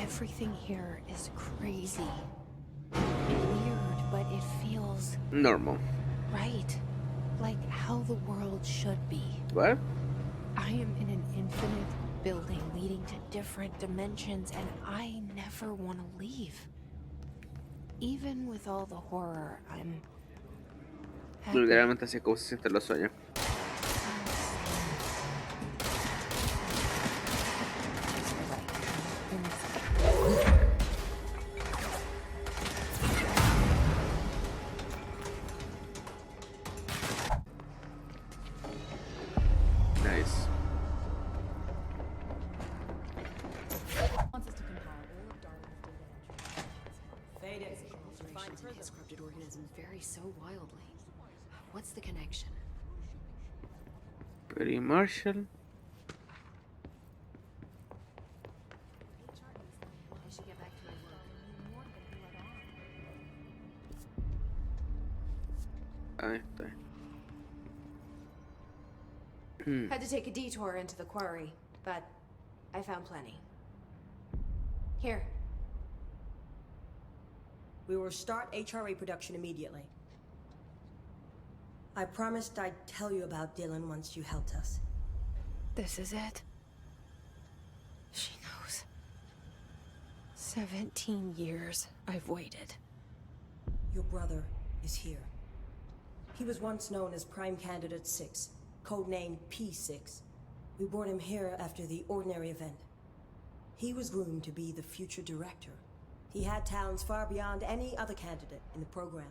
Everything here is crazy. Weird, but it feels normal. right. Like how the world should be. What? I am in an infinite building leading to different dimensions, and I never want to leave. Even with all the horror, I'm happy. Literalmente así como se sienten los sueños. Nice. Finds corrupted organisms vary so wildly. What's the connection? Pretty Marshall. I should get back to my work. Ahí está. Had to take a detour into the quarry, but I found plenty. Here. We will start HRA production immediately. I promised I'd tell you about Dylan once you helped us. This is it. She knows. 17 years I've waited. Your brother is here. He was once known as Prime Candidate 6, codenamed P6. We brought him here after the ordinary event. He was groomed to be the future director. He had talents far beyond any other candidate in the program.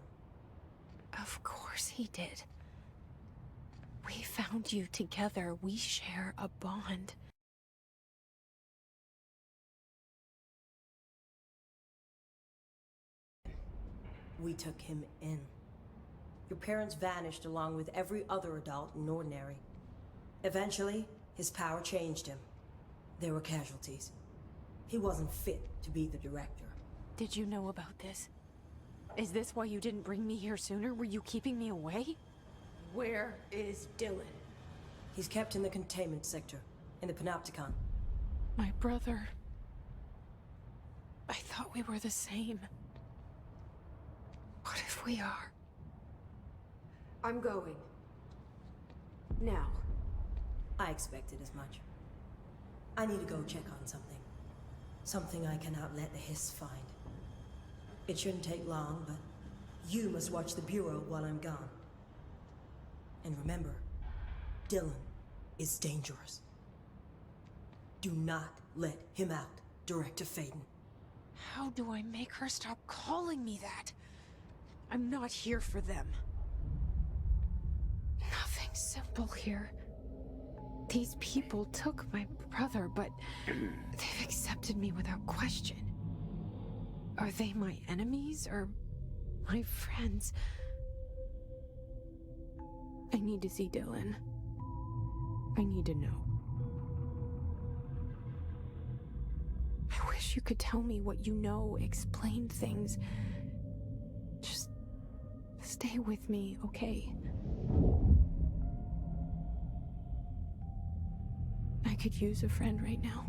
Of course he did. We found you together. We share a bond. We took him in. Your parents vanished along with every other adult in Ordinary. Eventually, his power changed him. There were casualties. He wasn't fit to be the director. Did you know about this? Is this why you didn't bring me here sooner? Were you keeping me away? Where is Dylan? He's kept in the containment sector, in the Panopticon. My brother. I thought we were the same. What if we are? I'm going. Now. I expected as much. I need to go check on something. Something I cannot let the Hiss find. It shouldn't take long, but you must watch the Bureau while I'm gone. And remember, Dylan is dangerous. Do not let him out, Director Faden. How do I make her stop calling me that? I'm not here for them. Nothing simple here. These people took my brother, but they've accepted me without question. Are they my enemies or my friends? I need to see Dylan. I need to know. I wish you could tell me what you know, explain things. Just stay with me, okay? I could use a friend right now.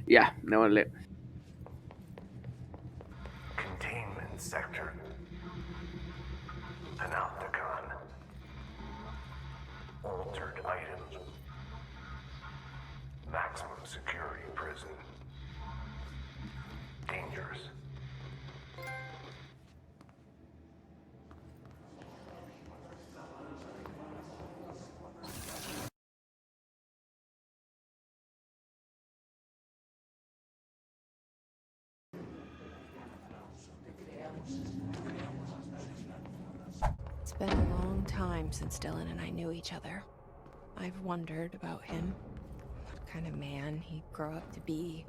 Yeah, démosle. Containment sector. Panopticon. Altered items. Maximum security prison. Dangerous. It's been a long time since Dylan and I knew each other. I've wondered about him. What kind of man he'd grow up to be.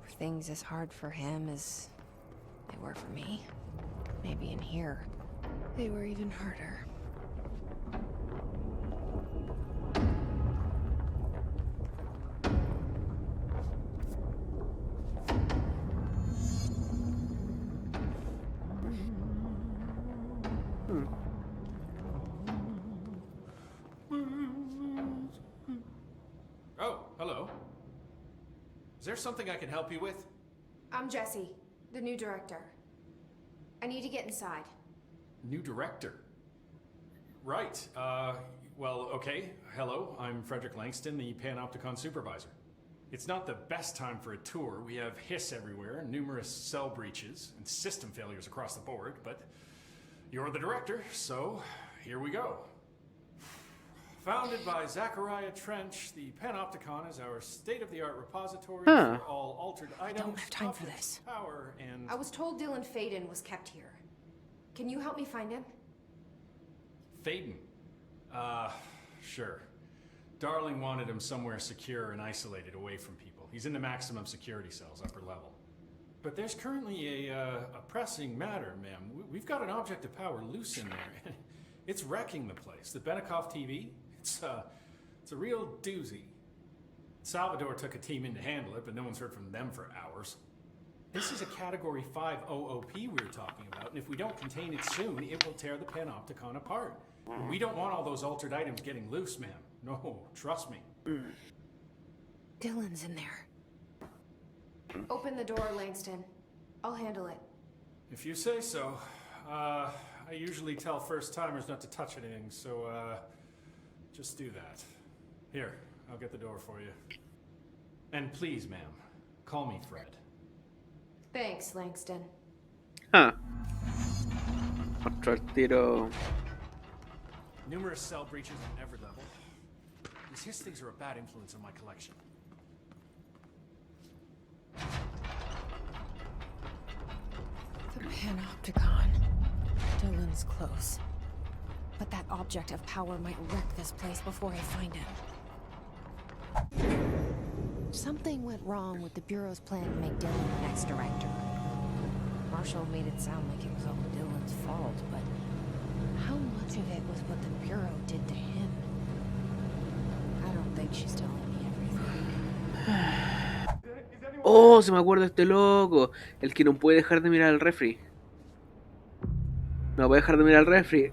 Were things as hard for him as they were for me? Maybe in here, they were even harder. Oh, hello. Is there something I can help you with? I'm Jessie, the new director. I need to get inside. New director? Right. Well, okay. Hello, I'm Frederick Langston, the Panopticon supervisor. It's not the best time for a tour. We have hiss everywhere, numerous cell breaches, and system failures across the board, but you're the director, so here we go. Founded by Zachariah Trench, the Panopticon is our state-of-the-art repository for all altered items. I don't have time for objects, this. Power and I was told Dylan Faden was kept here. Can you help me find him? Faden. Sure. Darling wanted him somewhere secure and isolated away from people. He's in the maximum security cells, upper level. But there's currently a pressing matter, ma'am. We've got an object of power loose in there. It's wrecking the place. The Benikoff TV, it's a real doozy. Salvador took a team in to handle it, but no one's heard from them for hours. This is a Category 5 OOP we're talking about, and if we don't contain it soon, it will tear the Panopticon apart. We don't want all those altered items getting loose, ma'am. No, trust me. Dylan's in there. Open the door, Langston. I'll handle it. If you say so. I usually tell first-timers not to touch anything, so, just do that. Here, I'll get the door for you. And please, ma'am, call me Fred. Thanks, Langston. Ah. Otro al tiro. Numerous cell breaches on every level. These hiss things are a bad influence on my collection. The Panopticon. Dylan's close. But that object of power might wreck this place before I find him. Something went wrong with the Bureau's plan to make Dylan the next director. Marshall made it sound like it was all Dylan's fault, but how much of it was what the Bureau did to him? I don't think she's telling me everything. Oh, se me acuerda este loco. El que no puede dejar de mirar al refri. No puede dejar de mirar al refri.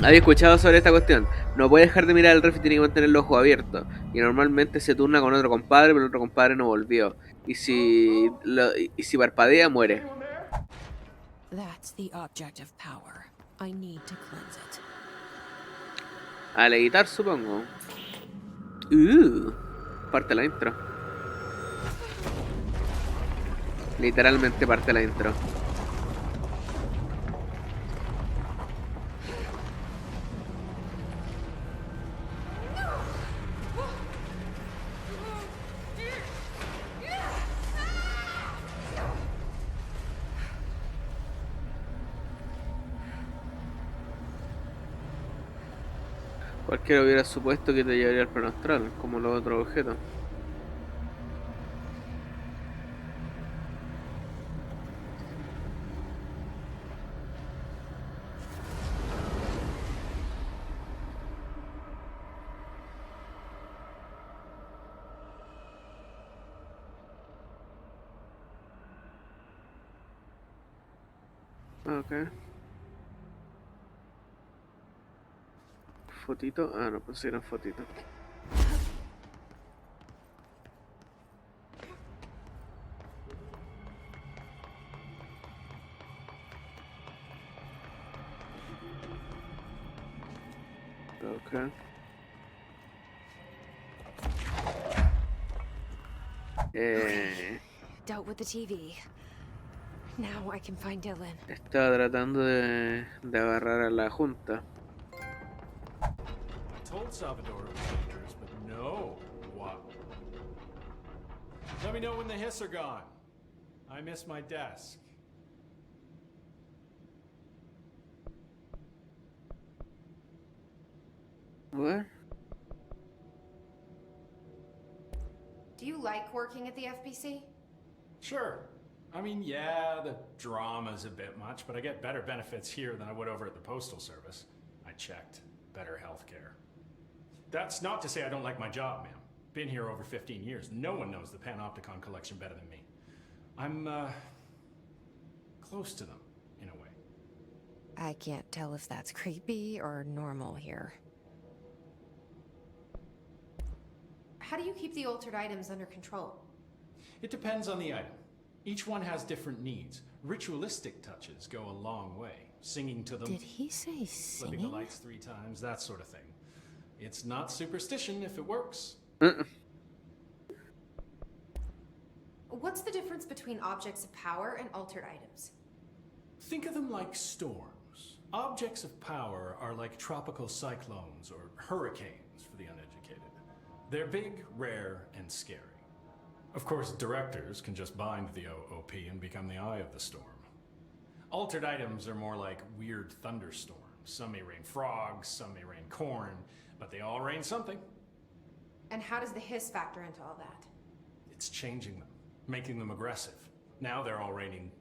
Había escuchado sobre esta cuestión. No puede dejar de mirar al refri, tiene que mantener el ojo abierto. Y normalmente se turna con otro compadre, pero el otro compadre no volvió. Y si parpadea, muere. That's the object of power. I need to cleanse it. A levitar, supongo. Parte la intro. Literalmente parte la intro. Cualquiera hubiera supuesto que te llevaría al plano astral, como los otros objetos. Ok. Fotito. Ah, no pusieron fotito. Ok. Dealt with the TV. Now I can find Dylan. Estaba tratando de agarrar a la junta. I told Salvador it was dangerous, but no. What? Let me know when the hiss are gone. I miss my desk. What? you like working at the FBC? Sure. I mean, yeah, the drama's a bit much, but I get better benefits here than I would over at the Postal Service. I checked. Better healthcare. That's not to say I don't like my job, ma'am. Been here over 15 years. No one knows the Panopticon collection better than me. I'm, close to them, in a way. I can't tell if that's creepy or normal here. How do you keep the altered items under control? It depends on the item. Each one has different needs. Ritualistic touches go a long way. Singing to them. Did he say Flipping the singing? lights 3 times, that sort of thing. It's not superstition if it works. What's the difference between objects of power and altered items? Think of them like storms. Objects of power are like tropical cyclones or hurricanes for the uneducated. They're big, rare, and scary. Of course, directors can just bind the OOP and become the eye of the storm. Altered items are more like weird thunderstorms. Some may rain frogs, some may rain corn, but they all rain something. And how does the hiss factor into all that? It's changing them, making them aggressive. Now they're all raining,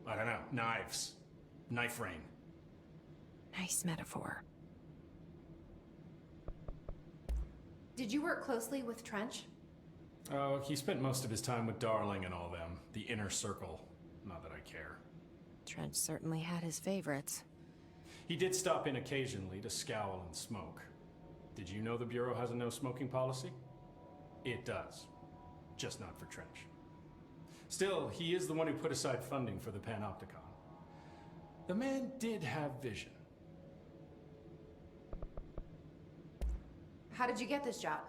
I don't know, knives. Knife rain. Nice metaphor. Did you work closely with Trench? Oh, he spent most of his time with Darling and all them. The inner circle. Not that I care. Trench certainly had his favorites. He did stop in occasionally to scowl and smoke. Did you know the Bureau has a no smoking policy? It does. Just not for Trench. Still, he is the one who put aside funding for the Panopticon. The man did have vision. How did you get this job?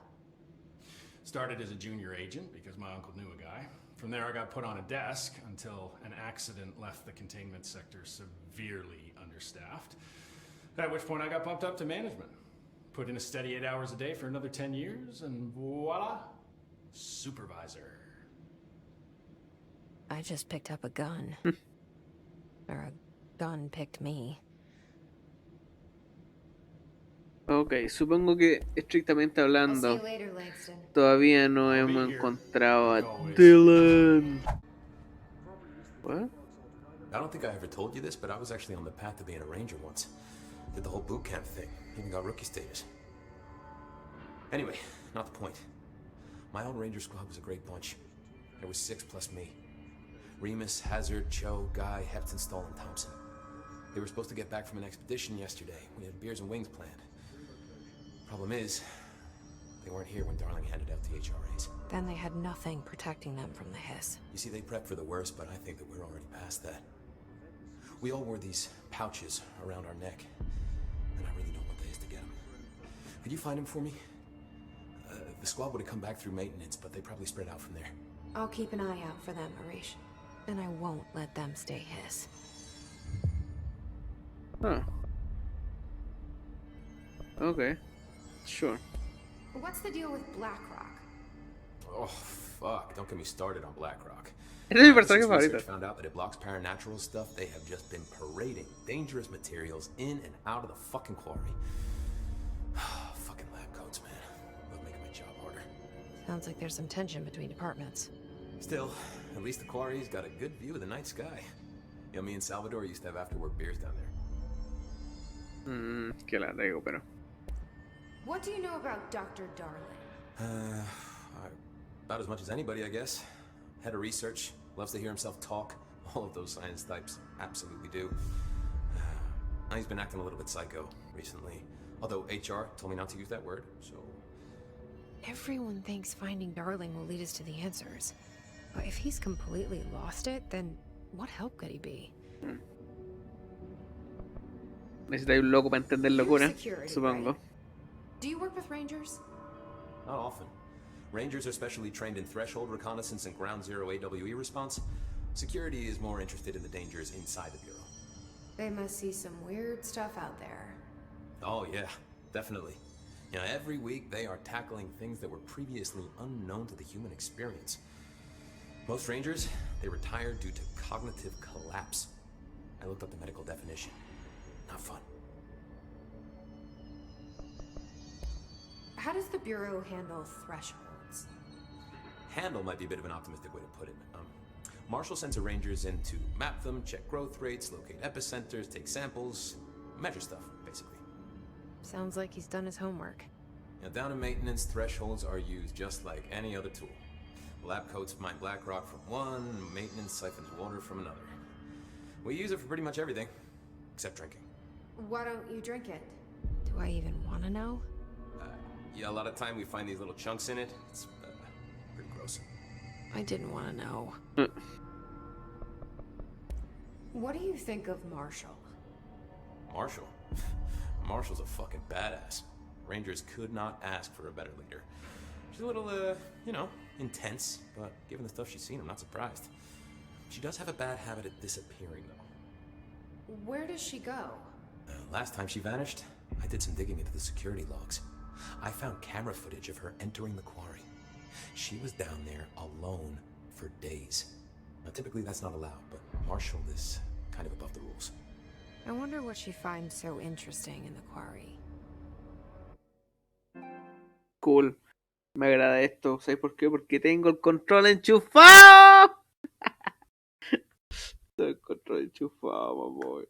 Started as a junior agent because my uncle knew a guy. From there I got put on a desk until an accident left the containment sector severely understaffed. At which point I got bumped up to management. Put in a steady 8 hours a day for another 10 years and voila, supervisor. I just picked up a gun. Or a gun picked me. Ok, supongo que estrictamente I'll see hablando, you later, Langston. todavía no I'll be hemos here, encontrado a like always. Dylan. What? I don't think I ever told you this, but I was actually on the path to being a ranger once. Did the whole boot camp thing. Even got rookie status. Anyway, not the point. My old ranger squad was a great bunch. There was 6 plus me. Remus, Hazard, Cho, Guy, Heptonstall, and Thompson. They were supposed to get back from an expedition yesterday. We had beers and wings planned. Problem is, they weren't here when Darling handed out the HRAs. Then they had nothing protecting them from the hiss. You see, they prepped for the worst, but I think that we're already past that. We all wore these pouches around our neck, and I really don't want the hiss to get them. Could you find them for me? The squad would have come back through maintenance, but they probably spread out from there. I'll keep an eye out for them, Arish. And I won't let them stay hiss. Huh. Okay. Sure. What's the deal with BlackRock? Oh, fuck. Don't get me started on BlackRock. Ese es mi Ever personaje since favorito. research found out that it blocks paranatural stuff, they have just been parading dangerous materials in and out of the fucking quarry. Fucking lab coats, man. Love making my job harder. Sounds like there's some tension between departments. Still, at least the quarry's got a good view of the night sky. You know, me and Salvador used to have after-work beers down there. Que la traigo, pero. What do you know about Dr. Darling? About as much as anybody, I guess. Head of research, loves to hear himself talk. All of those science types absolutely do. He's been acting a little bit psycho recently. Although HR told me not to use that word, so... Everyone thinks finding Darling will lead us to the answers. But if he's completely lost it, then what help could he be? Necesita un loco para entender You're locura, security, supongo. right? Do you work with Rangers? Not often. Rangers are specially trained in threshold reconnaissance and ground zero AWE response. Security is more interested in the dangers inside the Bureau. They must see some weird stuff out there. Oh yeah, definitely. You know, every week they are tackling things that were previously unknown to the human experience. Most Rangers, they retire due to cognitive collapse. I looked up the medical definition. Not fun. How does the Bureau handle thresholds? handle might be a bit of an optimistic way to put it. Marshall sends her rangers in to map them, check growth rates, locate epicenters, take samples, measure stuff, basically. Sounds like he's done his homework. Now, down in maintenance, thresholds are used just like any other tool. Lab coats mine black rock from one, maintenance siphons water from another. We use it for pretty much everything, except drinking. Why don't you drink it? Do I even want to know? Yeah, a lot of time we find these little chunks in it. It's pretty gross. I didn't want to know. What do you think of Marshall? Marshall? Marshall's a fucking badass. Rangers could not ask for a better leader. She's a little, intense, but given the stuff she's seen, I'm not surprised. She does have a bad habit of disappearing, though. Where does she go? Last time she vanished, I did some digging into the security logs. I found camera footage of her entering the quarry. She was down there alone for days. Now, typically that's not allowed, but Marshall is kind of above the rules. I wonder what she finds so interesting in the quarry. Cool. Me agrada esto. ¿Sabes por qué? Porque tengo el control enchufado. Tengo el control enchufado, mamá.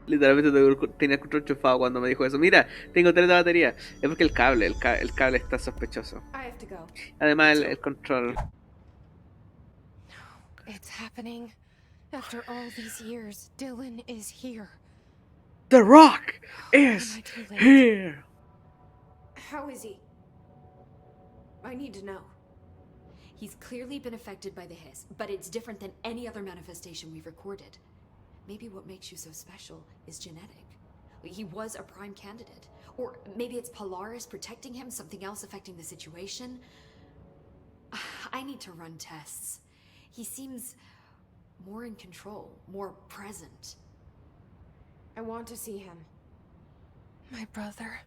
Literalmente tenía el control enchufado cuando me dijo eso. Mira, tengo 3 de batería. Es porque el cable está sospechoso. I have to go. Además el control. It's happening. After all these years, Dylan is here. The Rock is Am I too late? here. How is he? I need to know. He's clearly been affected by the hiss, but it's different than any other manifestation we've recorded. Maybe what makes you so special is genetic. He was a prime candidate. Or maybe it's Polaris protecting him, something else affecting the situation. I need to run tests. He seems more in control, more present. I want to see him. My brother?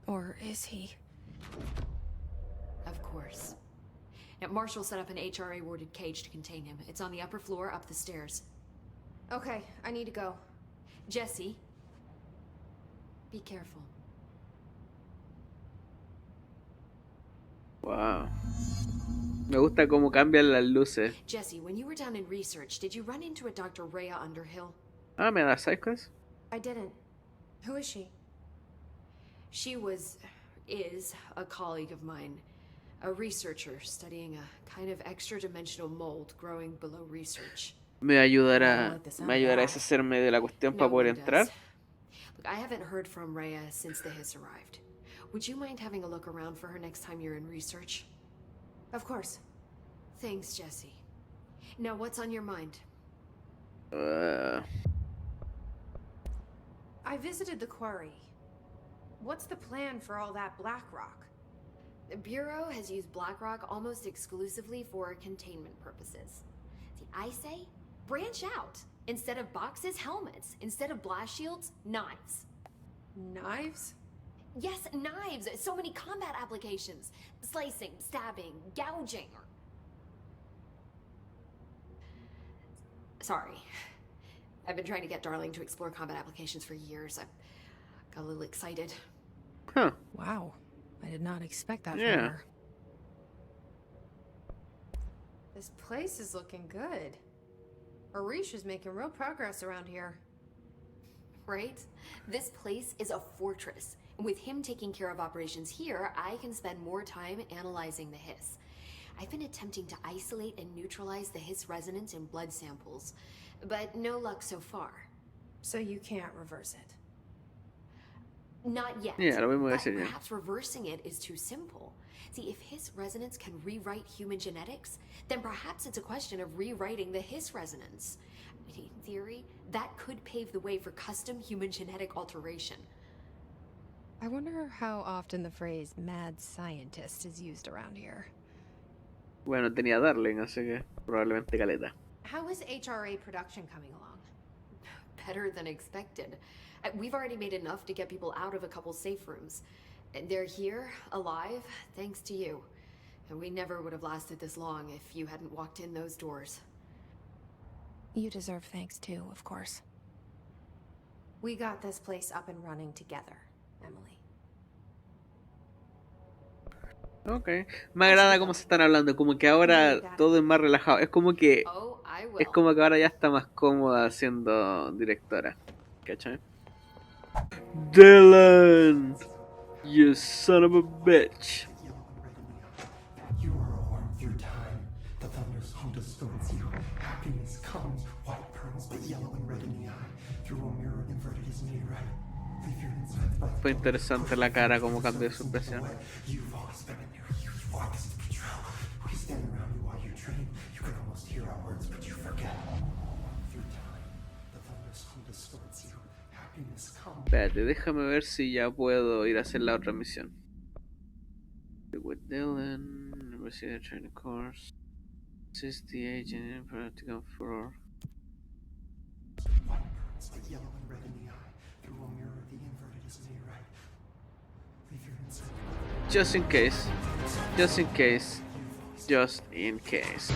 Or is he? Of course. Now, Marshall set up an HRA-warded cage to contain him. It's on the upper floor, up the stairs. Okay, I need to go. Jesse, be careful. Wow. Me gusta cómo cambian las luces. Jesse, when you were down in research, did you run into a Dr. Rhea Underhill? Ah, me da psychos. I didn't. Who is she? She is a colleague of mine. A researcher studying a kind of extra-dimensional mold growing below research. Me va a ayudar a deshacerme de la cuestión para poder entrar. Look, I haven't heard from Rhea since the hiss arrived. Would you mind having a look around for her next time you're in research? Of course. Thanks, Jesse. Now, what's on your mind? I visited the quarry. What's the plan for all that black rock? The Bureau has used BlackRock almost exclusively for containment purposes. See, I say, branch out. Instead of boxes, helmets. Instead of blast shields, knives. Knives? Yes, knives! So many combat applications. Slicing, stabbing, gouging. Sorry. I've been trying to get Darling to explore combat applications for years. I got a little excited. Huh. Wow. I did not expect that Yeah. from her. This place is looking good. Arish is making real progress around here. Right? This place is a fortress. With him taking care of operations here, I can spend more time analyzing the hiss. I've been attempting to isolate and neutralize the hiss resonance in blood samples, but no luck so far. So you can't reverse it. Not yet. Yeah, lo mismo But decir yo. perhaps reversing it is too simple. See, if hiss resonance can rewrite human genetics, then perhaps it's a question of rewriting the hiss resonance. In theory, that could pave the way for custom human genetic alteration. I wonder how often the phrase mad scientist is used around here. Bueno, tenía Darling, así que probablemente caleta. How is HRA production coming along? Better than expected. We've already made enough to get people out of a couple safe rooms. And they're here, alive, thanks to you. And we never would have lasted this long if you hadn't walked in those doors. You deserve thanks too, of course. We got this place up and running together, Emily. Ok. Me agrada cómo se están hablando, como que ahora todo es más relajado. Es como que Oh, I will. es como que ahora ya está más cómoda siendo directora. ¿Cachai? Dylan, you son of a bitch. You are a warm through time. The thunders hum distorts you. Happiness comes, white pearls, but yellow and red in the eye. Through a mirror inverted is me right. Leave your insides by Fue interesante la cara como cambió su expresión. You've always been in your youth, walks the patrol. We stand around you while you train. You can almost hear our words, but you forget. Through time, the thunders hum distorts you. Happiness comes. Espérate, déjame ver si ya puedo ir a hacer la otra misión. With Dylan, receive training course. Assist the agent in practical for. White pearls, but yellow and red in the eye. Through a mirror, the inverted is me right. Leave your insides by Just in case. Just in case. Just in case.